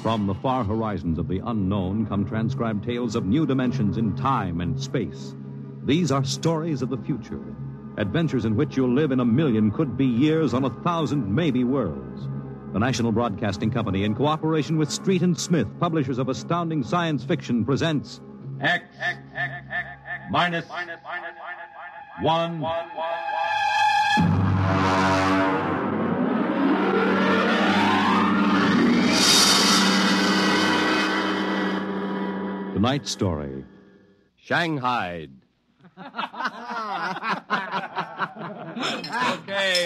From the far horizons of the unknown come transcribed tales of new dimensions in time and space. These are stories of the future, adventures in which you'll live in a million could-be years on 1,000 maybe worlds. The National Broadcasting Company, in cooperation with Street and Smith, publishers of astounding science fiction, presents X minus 1. Tonight's story, Shanghaied.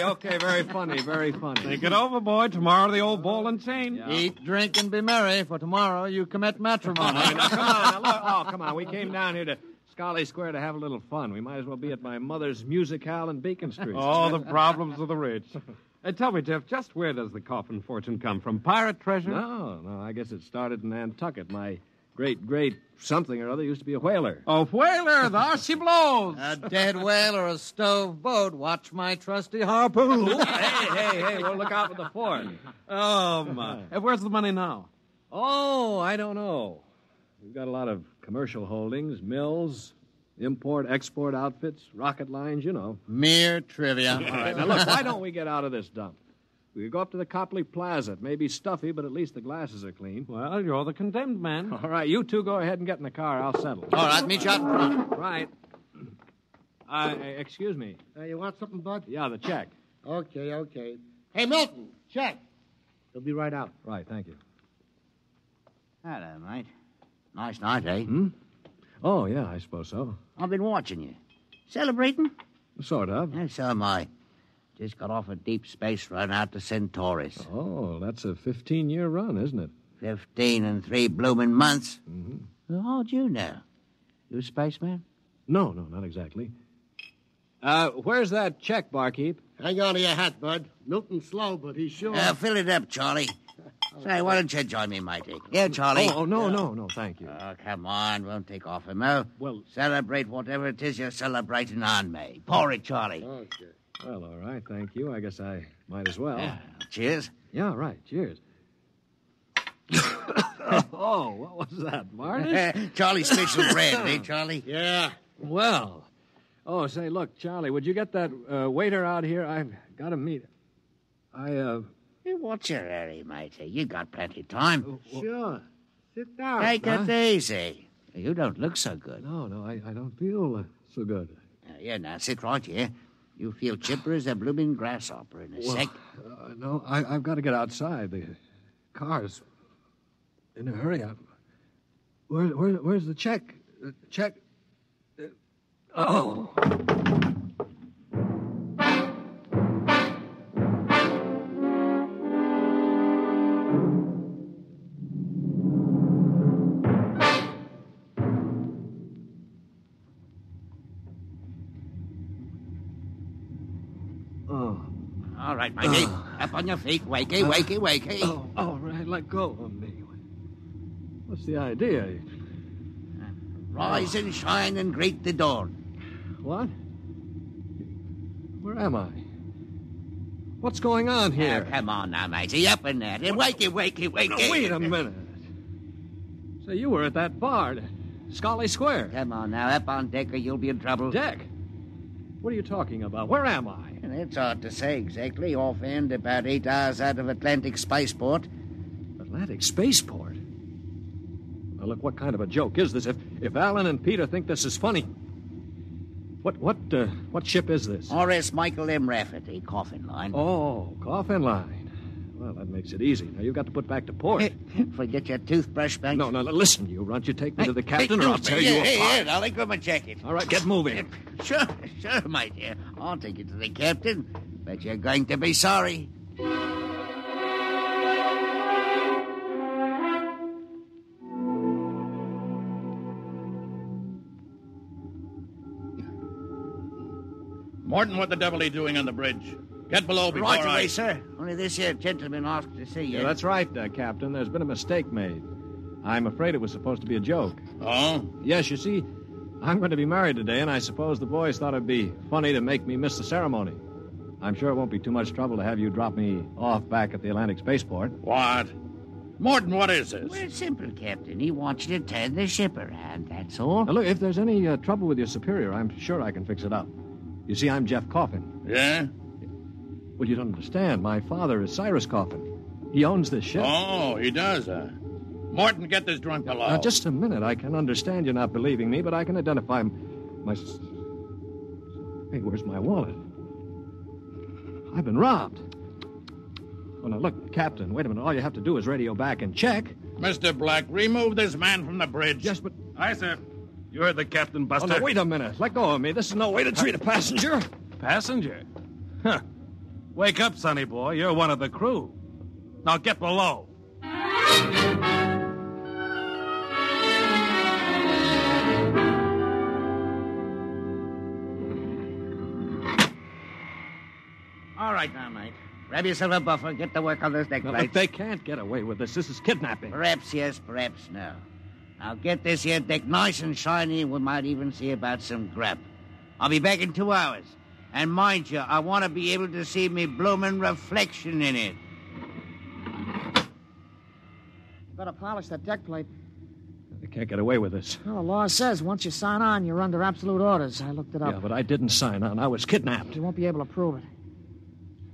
Okay, very funny. Think it over, boy. Tomorrow the old ball and chain. Yeah. Eat, drink, and be merry, for tomorrow you commit matrimony. Now, come on. We came down here to Scully Square to have a little fun. We might as well be at my mother's musicale in Beacon Street. Oh, the problems of the rich. Tell me, Jeff, just where does the coffin fortune come from? Pirate treasure? No, I guess it started in Nantucket. My great something or other used to be a whaler. Oh, whaler, there she blows. A dead whale or a stove boat. Watch my trusty harpoon. hey, we'll look out for the fort. Oh, my. Where's the money now? Oh, I don't know. We've got a lot of commercial holdings, mills, import-export outfits, rocket lines, you know. Mere trivia. All right, now look, why don't we get out of this dump? We could go up to the Copley Plaza. It may be stuffy, but at least the glasses are clean. Well, you're the condemned man. All right, you two go ahead and get in the car. I'll settle. All right, meet you out in front. Right. Excuse me. You want something, Bud? Yeah, the check. Okay. Hey, Milton, check. He'll be right out. Right, thank you. Hello, mate. Nice night, eh? Oh, yeah, I suppose so. I've been watching you. Celebrating? Sort of. Yeah, so am I. Just got off a deep space run out to Centaurus. Oh, that's a 15-year run, isn't it? 15 and 3 blooming months. Mm-hmm. Well, how'd you know? You a spaceman? No, not exactly. Where's that check, barkeep? Hang on to your hat, Bud. Milton's slow, but he's sure. Fill it up, Charlie. Say, why don't you join me, matey? Yeah, Charlie. Oh, no, thank you. Oh, come on. Won't take off him, oh? Well... Celebrate whatever it is you're celebrating on me. Pour it, Charlie. Okay. Well, all right, thank you. I guess I might as well. Cheers. Yeah, right, cheers. Oh, what was that, Martin? Charlie's special bread, eh, Charlie? Yeah. Well. Oh, say, look, Charlie, would you get that waiter out here? I've got to meet him. Hey, what's your hurry, matey? You got plenty of time. Sure. Sit down. Take it easy. You don't look so good. No, I don't feel so good. Now, sit right here. You feel chipper as a blooming grasshopper in a sec. No, I've got to get outside. The car's in a hurry. Where's the check? Check. Oh. All right, matey. Up on your feet. Wakey. Oh, all right, let go of me. What's the idea? Rise and shine and greet the dawn. What? Where am I? What's going on here? Come on now, matey. Up in there. Wakey. No, wait a minute. Say, you were at that bar, Scully Square. Come on now. Up on deck or you'll be in trouble. Deck? What are you talking about? Where am I? It's hard to say exactly. Offhand, about 8 hours out of Atlantic Spaceport. Atlantic Spaceport? Now, look, what kind of a joke is this? If Alan and Peter think this is funny... What ship is this? R.S. Michael M. Rafferty, coffin line. Oh, coffin line. Well, that makes it easy. Now, you've got to put back to port. Forget your toothbrush, bank. No, listen, you runt. You take me to the captain or I'll tear you apart. Here, darling, come and check it. All right, get moving. Sure, my dear. I'll take you to the captain. But you're going to be sorry. Morton, what the devil are you doing on the bridge? Get below before Right away, sir. Only this here gentleman asked to see you. Yeah, that's right, Captain. There's been a mistake made. I'm afraid it was supposed to be a joke. Oh? Yes, you see, I'm going to be married today, and I suppose the boys thought it'd be funny to make me miss the ceremony. I'm sure it won't be too much trouble to have you drop me off back at the Atlantic Spaceport. What? Morton, what is this? Well, it's simple, Captain. He wants you to turn the ship around, that's all. Now, look, if there's any trouble with your superior, I'm sure I can fix it up. You see, I'm Jeff Coffin. Yeah? Well, you don't understand. My father is Cyrus Coffin. He owns this ship. Oh, he does, Morton, get this drunk below. Now, just a minute. I can understand you're not believing me, but I can identify my... Hey, where's my wallet? I've been robbed. Oh, now, look, Captain, wait a minute. All you have to do is radio back and check. Mr. Black, remove this man from the bridge. Yes, but... Aye, sir. You heard the captain, Buster. Oh, no, wait a minute. Let go of me. This is no way to treat a passenger. Passenger? Huh. Wake up, sonny boy. You're one of the crew. Now get below. All right now, mate. Grab yourself a buffer. Get to work on those deck No, plates. but they can't get away with this. This is kidnapping. Perhaps yes, perhaps no. I'll get this here deck nice and shiny, and we might even see about some grub. I'll be back in 2 hours. And mind you, I want to be able to see me bloomin' reflection in it. Better polish that deck plate. They can't get away with this. Well, the law says once you sign on, you're under absolute orders. I looked it up. Yeah, but I didn't sign on. I was kidnapped. You won't be able to prove it.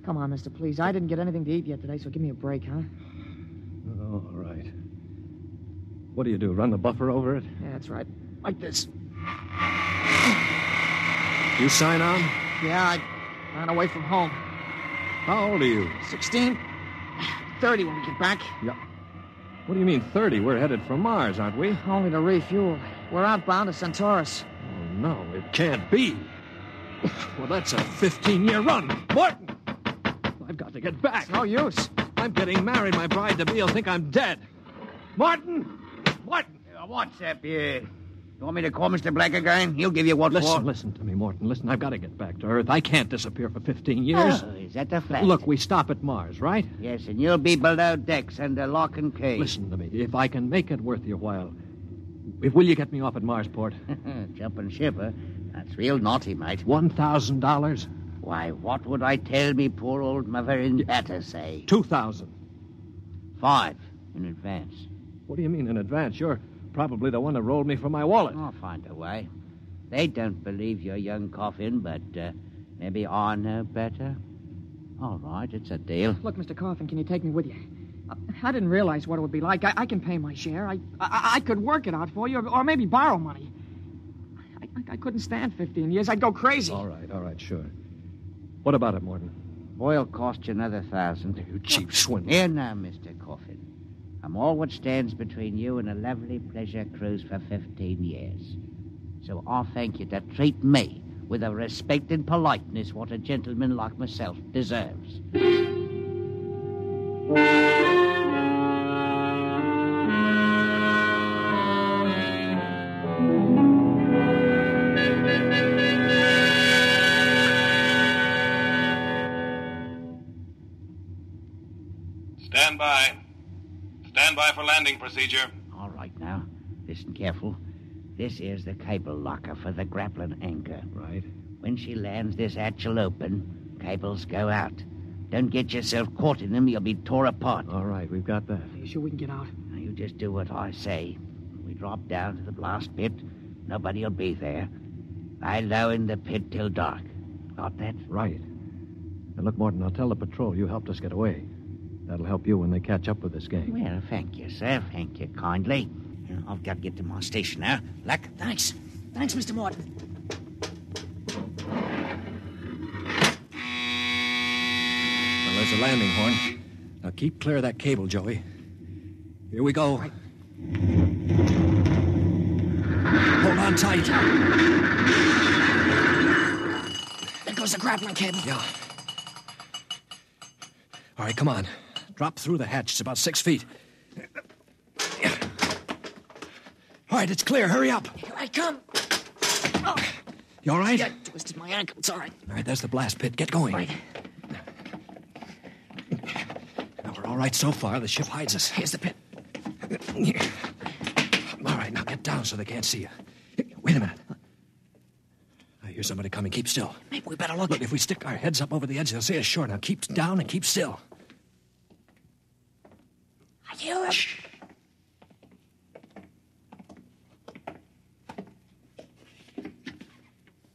Come on, mister, please. I didn't get anything to eat yet today, so give me a break, huh? All right. What do you do, run the buffer over it? Yeah, that's right. Like this. You sign on? Yeah, I ran away from home. How old are you? 16? 30 when we get back. Yeah. What do you mean 30? We're headed for Mars, aren't we? Only to refuel. We're outbound to Centaurus. Oh, no, it can't be. Well, that's a 15-year run. Morton! I've got to get back. It's no use. I'm getting married. My bride-to-be will think I'm dead. Martin! Martin! What's up here? You want me to call Mr. Black again? He'll give you what for. Listen to me, Morton. Listen, I've got to get back to Earth. I can't disappear for 15 years. Oh, is that the flat? Look, we stop at Mars, right? Yes, and you'll be below decks under lock and key. Listen to me. If I can make it worth your while, will you get me off at Marsport? Jumping ship, huh? That's real naughty, mate. $1,000? Why, what would I tell me poor old mother in better say? $2,000. 5 in advance. What do you mean in advance? You're probably the one that rolled me for my wallet. I'll find a way. They don't believe your young Coffin, but maybe I know better. All right, it's a deal. Look, Mr. Coffin, can you take me with you? I didn't realize what it would be like. I can pay my share. I could work it out for you, or maybe borrow money. I couldn't stand 15 years. I'd go crazy. All right, sure. What about it, Morton? Oil cost you another 1,000. You cheap swindler. Here now, Mr. Coffin. I'm all what stands between you and a lovely pleasure cruise for 15 years. So I'll thank you to treat me with the respect and politeness what a gentleman like myself deserves. Stand by. Stand by for landing procedure. All right now. Listen careful. This is the cable locker for the grappling anchor. Right. When she lands, this hatch will open. Cables go out. Don't get yourself caught in them. You'll be tore apart. All right, we've got that. Are you sure we can get out? Now, you just do what I say. When we drop down to the blast pit, nobody will be there. Lie low in the pit till dark. Got that? Right. Now, look, Morton, I'll tell the patrol you helped us get away. That'll help you when they catch up with this gang. Well, thank you, sir. Thank you kindly. I've got to get to my station now. Luck. Thanks. Thanks, Mr. Morton. Well, there's a landing horn. Now keep clear of that cable, Joey. Here we go. Right. Hold on tight. There goes the grappling cable. Yeah. All right, come on. Drop through the hatch. It's about 6 feet. All right, it's clear. Hurry up. Here I come. Oh. You all right? Yeah, I twisted my ankle. It's all right. All right, there's the blast pit. Get going. Right. Now, we're all right so far. The ship hides us. Here's the pit. All right, now get down so they can't see you. Wait a minute. I hear somebody coming. Keep still. Maybe we better look. Look, if we stick our heads up over the edge, they'll see us sure. Now keep down and keep still. Are you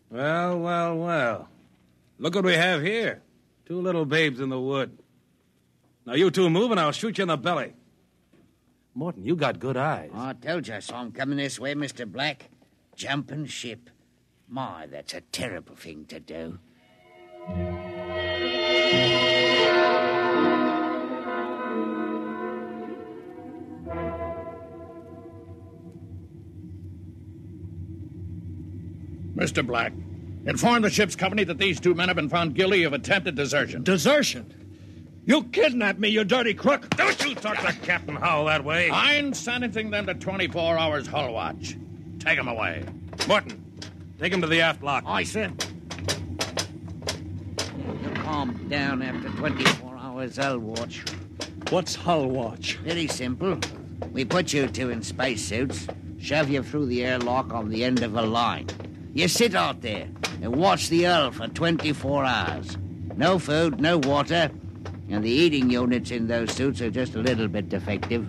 Well, well, well. Look what we have here. 2 little babes in the wood. Now, you two move and I'll shoot you in the belly. Morton, you got good eyes. Oh, I told you I saw him coming this way, Mr. Black. Jumping ship. My, that's a terrible thing to do. Mr. Black, inform the ship's company that these 2 men have been found guilty of attempted desertion. Desertion? You kidnapped me, you dirty crook. Don't you talk to Captain Howell that way. I'm sentencing them to 24 hours hull watch. Take them away. Morton, take him to the aft lock. Aye, sir. You calm down after 24 hours hull watch. What's hull watch? Very simple. We put you 2 in spacesuits, shove you through the airlock on the end of a line. You sit out there and watch the hull for 24 hours. No food, no water, and the eating units in those suits are just a little bit defective.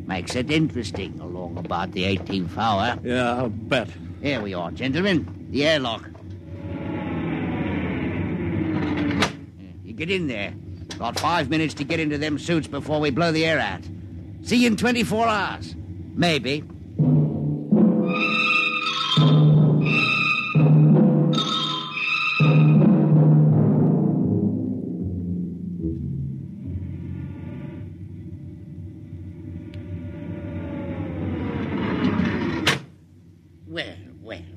Makes it interesting along about the 18th hour. Yeah, I'll bet. Here we are, gentlemen. The airlock. You get in there. Got 5 minutes to get into them suits before we blow the air out. See you in 24 hours. Maybe.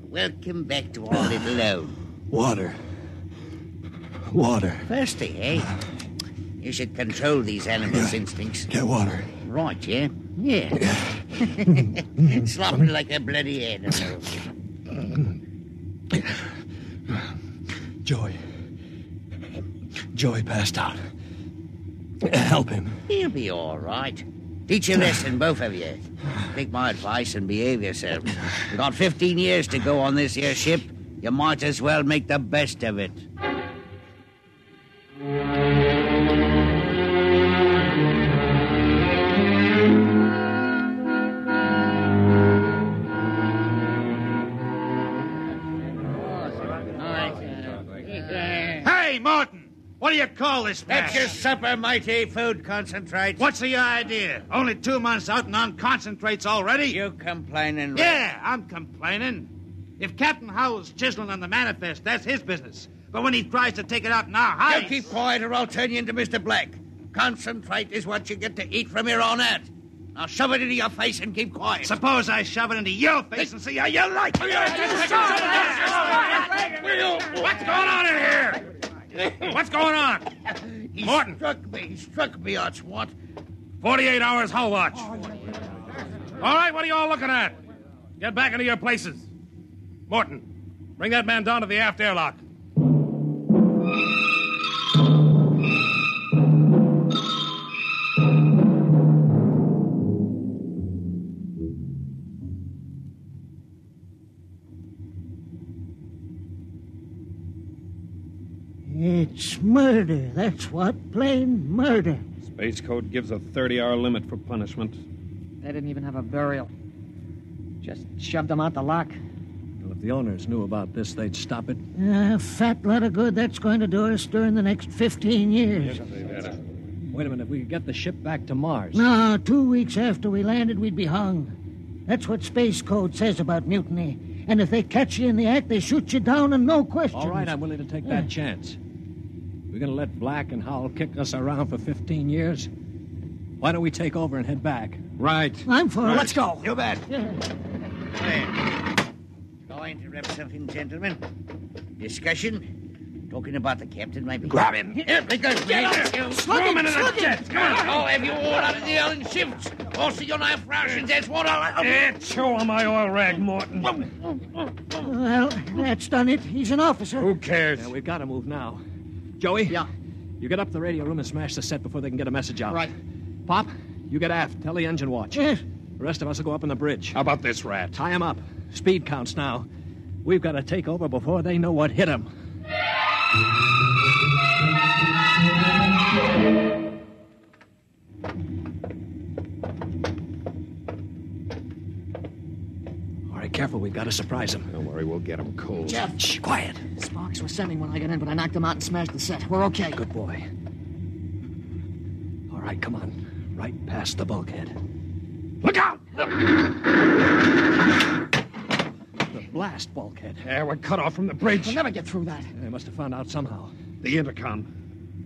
Welcome back to our little home. Water. Water. Thirsty, eh? You should control these animals' instincts. Get water. Right, yeah? Yeah. Slopping like a bloody animal. Joey passed out. Help him. He'll be all right. Teach a lesson, both of you. Take my advice and behave yourselves. You've got 15 years to go on this here ship. You might as well make the best of it. Hey, Martin! What do you call this That's mess? your supper, matey. Food concentrate. What's the idea? Only 2 months out and on concentrates already? You complaining? Yeah, I'm complaining. If Captain Howell's chiseling on the manifest, that's his business. But when he tries to take it out in our You hides... keep quiet or I'll turn you into Mr. Black. Concentrate is what you get to eat from here on out. Now shove it into your face and keep quiet. Suppose I shove it into your face and see how you like it. What's going on in here? What's going on? Morton. He struck me, that's what. 48 hours hull watch. All right, what are you all looking at? Get back into your places. Morton, bring that man down to the aft airlock. It's murder, that's what. Plain murder. Space Code gives a 30-hour limit for punishment. They didn't even have a burial. Just shoved them out the lock. Well, if the owners knew about this, they'd stop it. A fat lot of good that's going to do us during the next 15 years. Wait a minute, if we could get the ship back to Mars. No, 2 weeks after we landed, we'd be hung. That's what Space Code says about mutiny. And if they catch you in the act, they shoot you down and no questions. All right, I'm willing to take that chance. We're going to let Black and Howell kick us around for 15 years? Why don't we take over and head back? Right. I'm for it. Let's go. You bet. Going to rep something, gentlemen? Discussion? Talking about the captain, maybe? Grab him. Here, because Throw him into the jet. Come on. I'll have you all out of the Ellen shifts. Also, you'll have rations. That's what I'll... Chew on my oil rag, Morton. Well, that's done it. He's an officer. Who cares? Yeah, we've got to move now. Joey? Yeah. You get up to the radio room and smash the set before they can get a message out. Right. Pop, you get aft. Tell the engine watch. Yes. The rest of us will go up on the bridge. How about this rat? Tie him up. Speed counts now. We've got to take over before they know what hit them. right, careful. We've got to surprise him. Don't worry, we'll get him cold. Jeff. Shh, quiet. Sparks were sending when I got in, but I knocked them out and smashed the set. We're okay. Good boy. All right, come on. Right past the bulkhead. Look out! The blast bulkhead. Yeah, we're cut off from the bridge. We'll never get through that. They must have found out somehow. The intercom.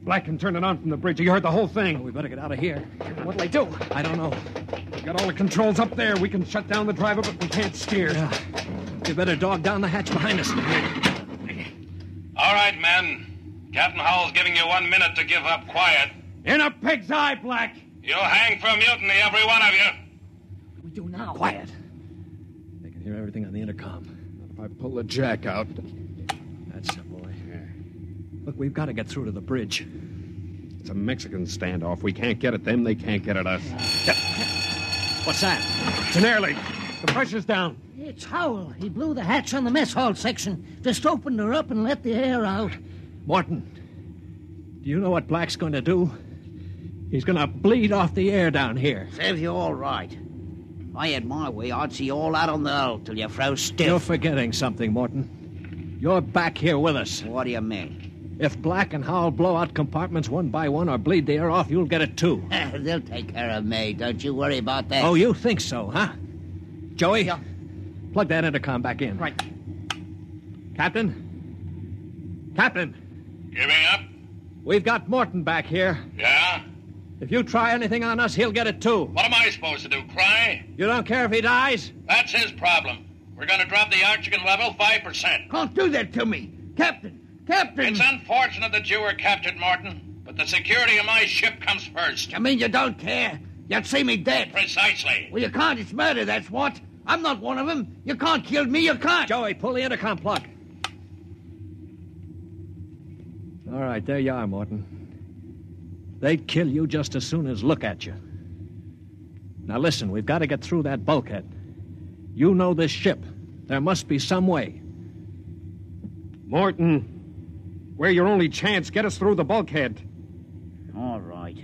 Black can turn it on from the bridge. You heard the whole thing. Well, we better get out of here. What'll they do? I don't know. We got all the controls up there. We can shut down the driver, but we can't steer. Yeah. You better dog down the hatch behind us. All right, men. Captain Howell's giving you 1 minute to give up quiet. In a pig's eye, Black. You'll hang for mutiny, every one of you. What do we do now? Quiet. They can hear everything on the intercom. If I pull the jack out. That's the boy. Look, we've got to get through to the bridge. It's a Mexican standoff. We can't get at them. They can't get at us. What's that? It's an air leak. The pressure's down. It's Howell. He blew the hatch on the mess hall section. Just opened her up and let the air out. Morton, do you know what Black's going to do? He's going to bleed off the air down here. Serves you all right. If I had my way, I'd see you all out on the hull till you froze stiff. You're forgetting something, Morton. You're back here with us. What do you mean? If Black and Howell blow out compartments one by one or bleed the air off, you'll get it too. They'll take care of me. Don't you worry about that. Oh, you think so, huh? Joey? Yeah. Plug that intercom back in. Right. Captain? Captain? Giving up? We've got Morton back here. Yeah? If you try anything on us, he'll get it too. What am I supposed to do, cry? You don't care if he dies? That's his problem. We're going to drop the oxygen level 5%. Can't do that to me. Captain! It's unfortunate that you were captured, Morton, but the security of my ship comes first. You mean you don't care? You'd see me dead. Precisely. Well, you can't. It's murder, that's what. I'm not one of them. You can't kill me. You can't. Joey, pull the intercom plug. All right, there you are, Morton. They'd kill you just as soon as look at you. Now listen, we've got to get through that bulkhead. You know this ship. There must be some way. Morton, we're your only chance. Get us through the bulkhead. All right.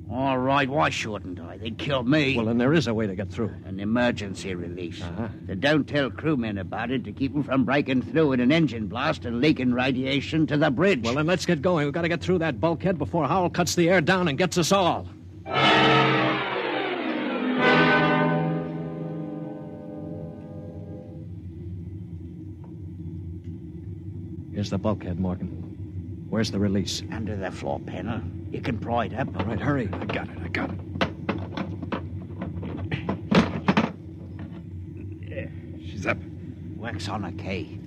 All right, why shouldn't I? They'd kill me. Well, then there is a way to get through. An emergency release. Uh-huh. They don't tell crewmen about it to keep them from breaking through in an engine blast and leaking radiation to the bridge. Well, then let's get going. We've got to get through that bulkhead before Howell cuts the air down and gets us all. Here's the bulkhead, Morgan. Where's the release? Under the floor panel. You can pry it up. All right, hurry. I got it. She's up. Works on a key.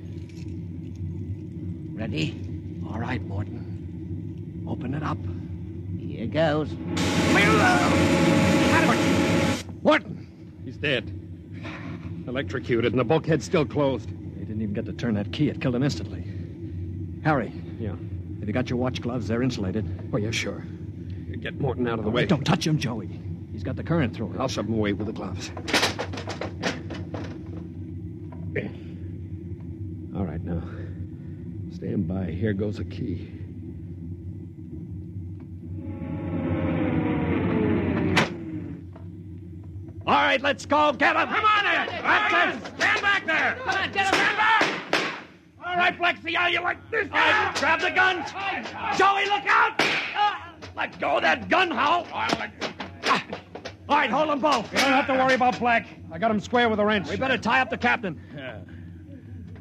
Ready? All right, Morton. Open it up. Here goes. Morton! He's dead. Electrocuted, and the bulkhead's still closed. They didn't even get to turn that key. It killed him instantly. Harry. Yeah. Have you got your watch gloves? They're insulated. Oh, yeah, sure. Get Morton out of the way. Don't touch him, Joey. He's got the current through him. I'll shove him away with the gloves. All right, now. Stand by. Here goes a key. All right, let's go. Get him. Come on there! That's it! Stand back there! Come on, get him! Stand back! All right, Flexi, are you like this? All right, grab the guns. Joey, look out! Let go of that gun, Hal. All right, hold them both. You don't have to worry about Black. I got him square with a wrench. We better tie up the captain. Yeah.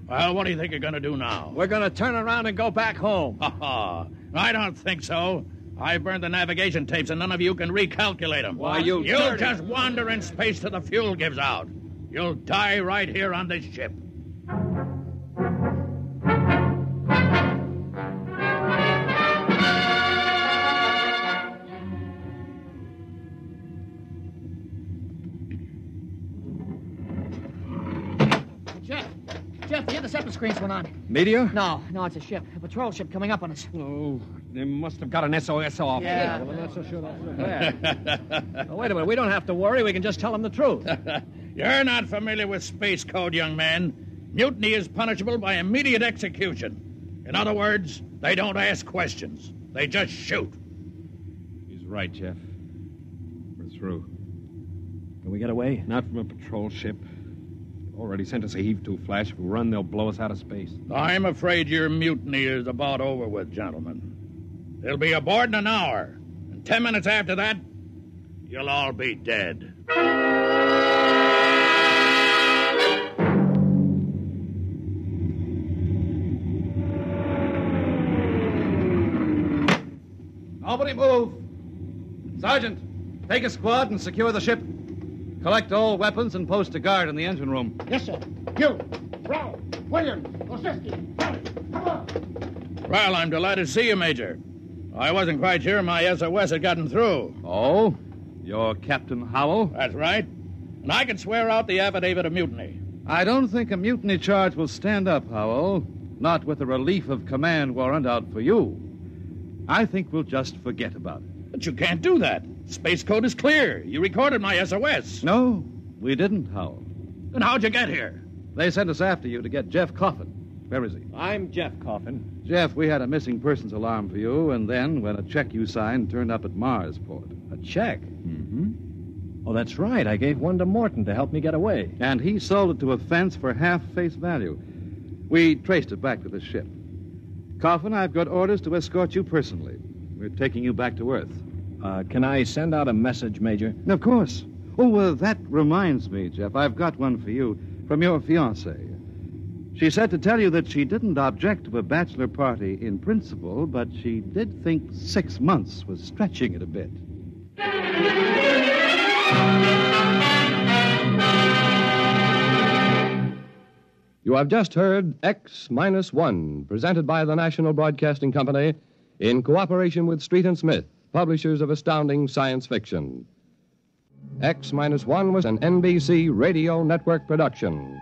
Well, what do you think you're going to do now? We're going to turn around and go back home. I don't think so. I burned the navigation tapes, and none of you can recalculate them. Why, you You'll dirty... just wander in space till the fuel gives out. You'll die right here on this ship. Jeff, the interceptor screens went on. Meteor? No, it's a ship. A patrol ship coming up on us. Oh, they must have got an SOS off. Yeah. Well, I'm not so sure that's so bad. Oh, wait a minute. We don't have to worry. We can just tell them the truth. You're not familiar with space code, young man. Mutiny is punishable by immediate execution. In other words, they don't ask questions. They just shoot. He's right, Jeff. We're through. Can we get away? Not from a patrol ship. Already sent us a heave-to flash. If we run, they'll blow us out of space. I'm afraid your mutiny is about over with, gentlemen. They'll be aboard in an hour. And 10 minutes after that, you'll all be dead. Nobody move. Sergeant, take a squad and secure the ship. Collect all weapons and post a guard in the engine room. Yes, sir. You, Brown, Williams, Osinski, Harry, come on. Well, I'm delighted to see you, Major. I wasn't quite sure my SOS had gotten through. Oh? You're Captain Howell? That's right. And I can swear out the affidavit of mutiny. I don't think a mutiny charge will stand up, Howell. Not with a relief of command warrant out for you. I think we'll just forget about it. But you can't do that. Space code is clear. You recorded my SOS. No, we didn't, Howell. Then how'd you get here? They sent us after you to get Jeff Coffin. Where is he? I'm Jeff Coffin. Jeff, we had a missing persons alarm for you, and then when a check you signed turned up at Marsport. A check? Mm-hmm. Oh, that's right. I gave one to Morton to help me get away. And he sold it to a fence for half face value. We traced it back to the ship. Coffin, I've got orders to escort you personally. We're taking you back to Earth. Can I send out a message, Major? Of course. Oh, that reminds me, Jeff. I've got one for you from your fiancée. She said to tell you that she didn't object to a bachelor party in principle, but she did think 6 months was stretching it a bit. You have just heard X-1, presented by the National Broadcasting Company in cooperation with Street and Smith, publishers of astounding science fiction. X-1 was an NBC Radio Network production.